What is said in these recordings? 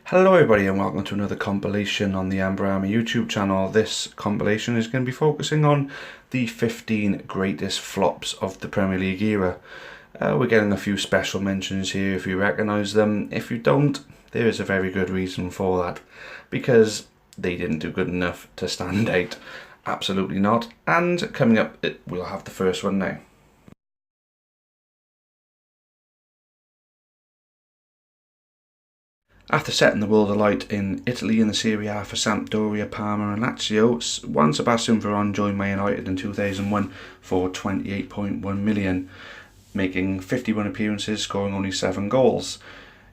Hello everybody and welcome to another compilation on the Amber Army YouTube channel. This compilation is going to be focusing on the 15 greatest flops of the Premier League era. We're getting a few special mentions here if you recognise them. If you don't, there is a very good reason for that. Because they didn't do good enough to stand out. Absolutely not. And coming up, we'll have the first one now. After setting the world alight in Italy in the Serie A for Sampdoria, Parma and Lazio, Juan Sebastian Veron joined Man United in 2001 for 28.1 million, making 51 appearances, scoring only 7 goals.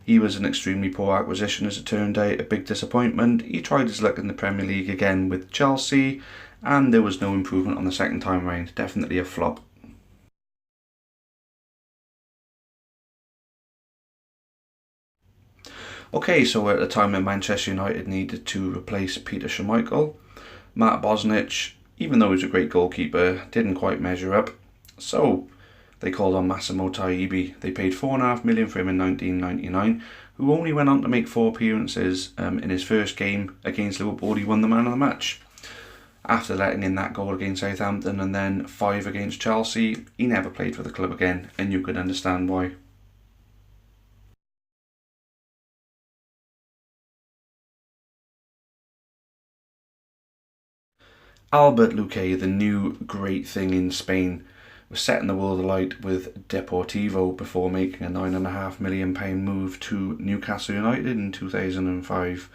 He was an extremely poor acquisition as it turned out, a big disappointment. He tried his luck in the Premier League again with Chelsea, and there was no improvement on the second time round, definitely a flop. Okay, so at the time when Manchester United needed to replace Peter Schmeichel, Matt Bosnich, even though he was a great goalkeeper, didn't quite measure up. So they called on Massimo Taibi. They paid £4.5 million for him in 1999, who only went on to make 4 appearances in his first game against Liverpool. He won the man of the match. After letting in that goal against Southampton and then 5 against Chelsea, he never played for the club again, and you can understand why. Albert Luque, the new great thing in Spain, was setting the world alight with Deportivo before making a £9.5 million move to Newcastle United in 2005.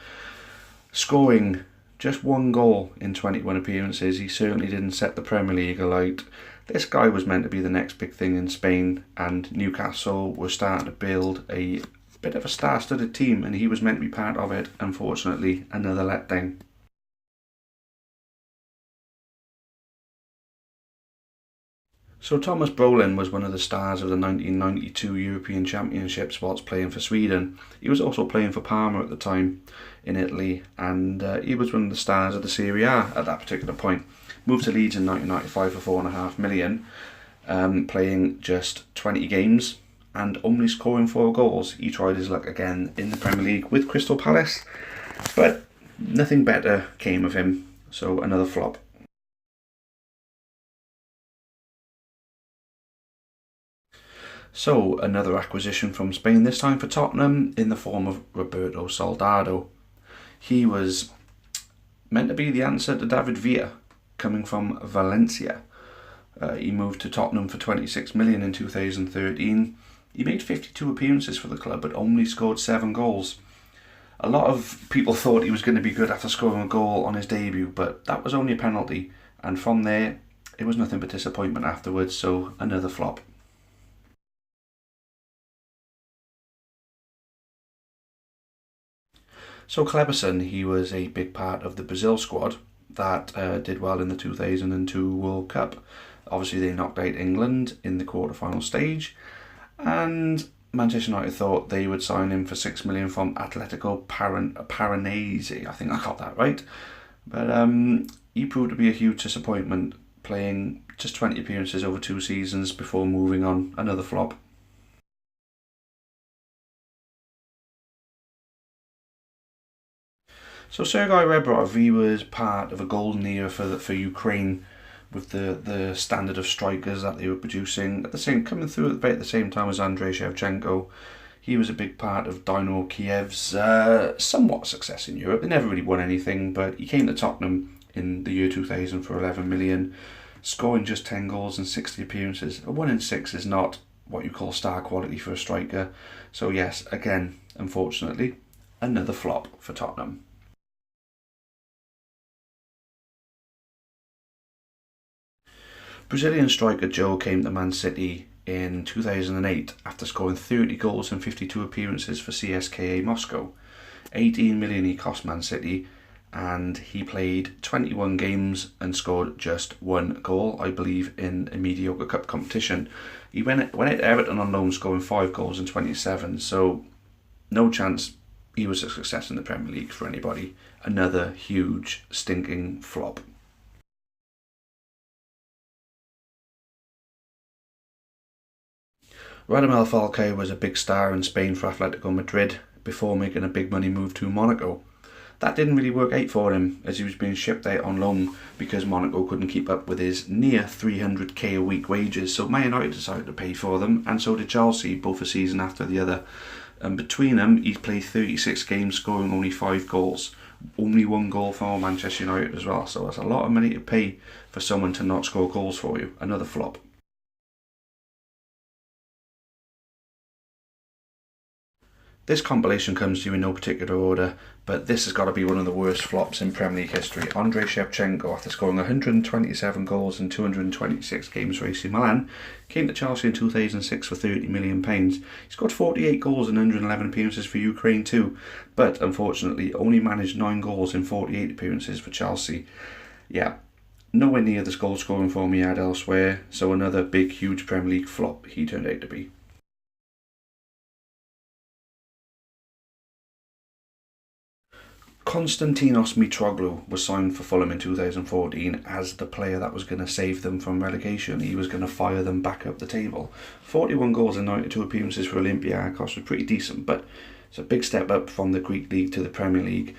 Scoring just 1 goal in 21 appearances, he certainly didn't set the Premier League alight. This guy was meant to be the next big thing in Spain, and Newcastle was starting to build a bit of a star-studded team, and he was meant to be part of it. Unfortunately, another letdown. So Thomas Brolin was one of the stars of the 1992 European Championships whilst playing for Sweden. He was also playing for Parma at the time in Italy, and he was one of the stars of the Serie A at that particular point. Moved to Leeds in 1995 for £4.5 million, playing just 20 games and only scoring 4 goals. He tried his luck again in the Premier League with Crystal Palace, but nothing better came of him, so another flop. So another acquisition from Spain, this time for Tottenham, in the form of Roberto Soldado. He was meant to be the answer to David Villa, coming from Valencia. He moved to Tottenham for 26 million in 2013. He made 52 appearances for the club but only scored 7 goals. A lot of people thought he was going to be good after scoring a goal on his debut, but that was only a penalty, and from there it was nothing but disappointment afterwards, so another flop. So Kleberson, he was a big part of the Brazil squad that did well in the 2002 World Cup. Obviously they knocked out England in the quarter-final stage, and Manchester United thought they would sign him for 6 million from Atletico Paranaense. I think I got that right. But he proved to be a huge disappointment, playing just 20 appearances over 2 seasons before moving on. Another flop. So Sergei Rebrov, he was part of a golden era for Ukraine, with the standard of strikers that they were producing at the same coming through at about the same time as Andrei Shevchenko. He was a big part of Dynamo Kiev's somewhat success in Europe. They never really won anything, but he came to Tottenham in the year 2000 for 11 million, scoring just 10 goals and 60 appearances. A 1 in 6 is not what you call star quality for a striker. So yes, again, unfortunately, another flop for Tottenham. Brazilian striker Joe came to Man City in 2008 after scoring 30 goals and 52 appearances for CSKA Moscow. 18 million he cost Man City, and he played 21 games and scored just 1 goal, I believe, in a mediocre cup competition. He went at Everton on loan, scoring 5 goals in 27, so no chance he was a success in the Premier League for anybody. Another huge stinking flop. Radamel Falcao was a big star in Spain for Atletico Madrid before making a big money move to Monaco. That didn't really work out for him, as he was being shipped out on loan because Monaco couldn't keep up with his near 300k a week wages. So Man United decided to pay for them, and so did Chelsea, both a season after the other. And between them, he's played 36 games, scoring only 5 goals. Only 1 goal for Manchester United as well. So that's a lot of money to pay for someone to not score goals for you. Another flop. This compilation comes to you in no particular order, but this has got to be one of the worst flops in Premier League history. Andrei Shevchenko, after scoring 127 goals in 226 games for AC Milan, came to Chelsea in 2006 for £30 million. He scored 48 goals in 111 appearances for Ukraine too, but unfortunately only managed 9 goals in 48 appearances for Chelsea. Yeah, nowhere near this goal scoring form he had elsewhere, so another big, huge Premier League flop he turned out to be. Konstantinos Mitroglou was signed for Fulham in 2014 as the player that was going to save them from relegation. He was going to fire them back up the table. 41 goals in 92 appearances for Olympiacos was pretty decent, but it's a big step up from the Greek League to the Premier League.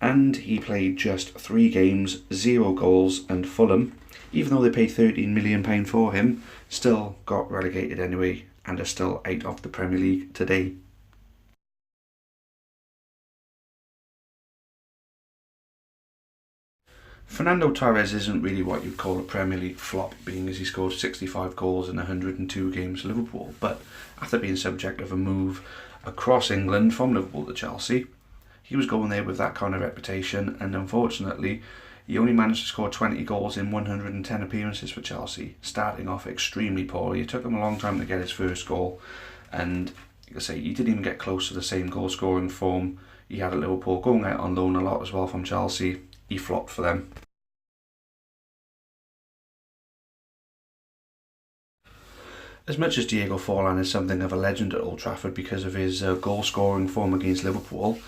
And he played just 3 games, 0 goals, and Fulham, even though they paid £13 million for him, still got relegated anyway and are still out of the Premier League today. Fernando Torres isn't really what you'd call a Premier League flop, being as he scored 65 goals in 102 games for Liverpool, but after being subject of a move across England from Liverpool to Chelsea, he was going there with that kind of reputation, and unfortunately he only managed to score 20 goals in 110 appearances for Chelsea, starting off extremely poorly. It took him a long time to get his first goal, and like I say, he didn't even get close to the same goal scoring form he had at Liverpool, going out on loan a lot as well from Chelsea. He flopped for them. As much as Diego Forlan is something of a legend at Old Trafford because of his goal-scoring form against Liverpool,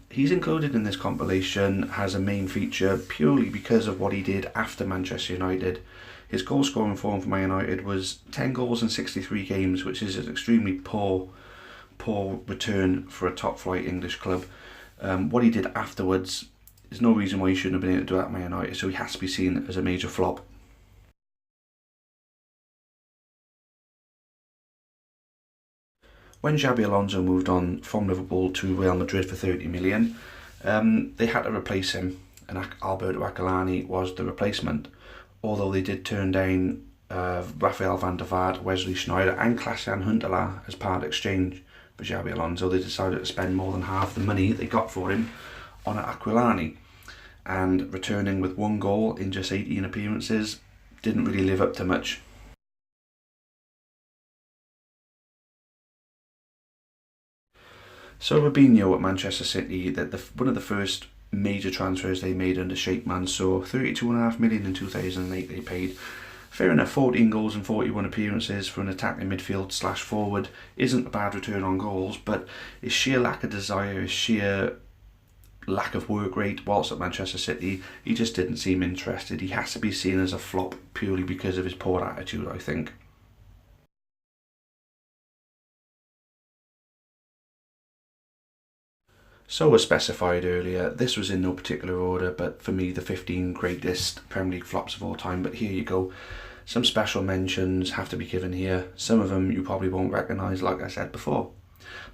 he's included in this compilation as a main feature purely because of what he did after Manchester United. His goal-scoring form for Man United was 10 goals in 63 games, which is an extremely poor return for a top-flight English club. What he did afterwards, there's no reason why he shouldn't have been able to do that at Man United, so he has to be seen as a major flop. When Xabi Alonso moved on from Liverpool to Real Madrid for 30 million, they had to replace him, and Alberto Aquilani was the replacement. Although they did turn down Rafael van der Vaart, Wesley Sneijder and Klaas-Jan Huntelaar as part exchange for Xabi Alonso. They decided to spend more than half the money they got for him on Aquilani, and returning with 1 goal in just 18 appearances didn't really live up to much. So Robinho at Manchester City, one of the first major transfers they made under Sheikh Mansour, £32.5 million in 2008 they paid. Fair enough, 14 goals and 41 appearances for an attacking midfield / forward isn't a bad return on goals, but his sheer lack of desire, his sheer lack of work rate whilst at Manchester City, he just didn't seem interested. He has to be seen as a flop purely because of his poor attitude, I think. So as specified earlier, this was in no particular order, but for me the 15 greatest Premier League flops of all time. But here you go. Some special mentions have to be given here. Some of them you probably won't recognise, like I said before.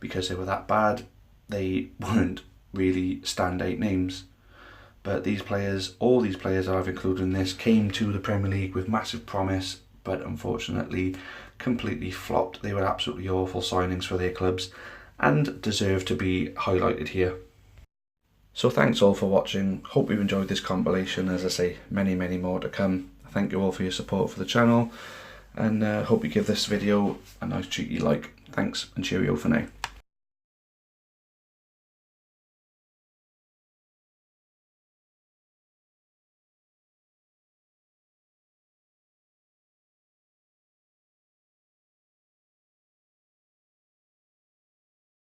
Because they were that bad, they weren't really standout names. But these players, all these players that I've included in this, came to the Premier League with massive promise, but unfortunately completely flopped. They were absolutely awful signings for their clubs, and deserve to be highlighted here. So thanks all for watching. Hope you enjoyed this compilation. As I say, many more to come. Thank you all for your support for the channel, and hope you give this video a nice cheeky like. Thanks, and cheerio for now.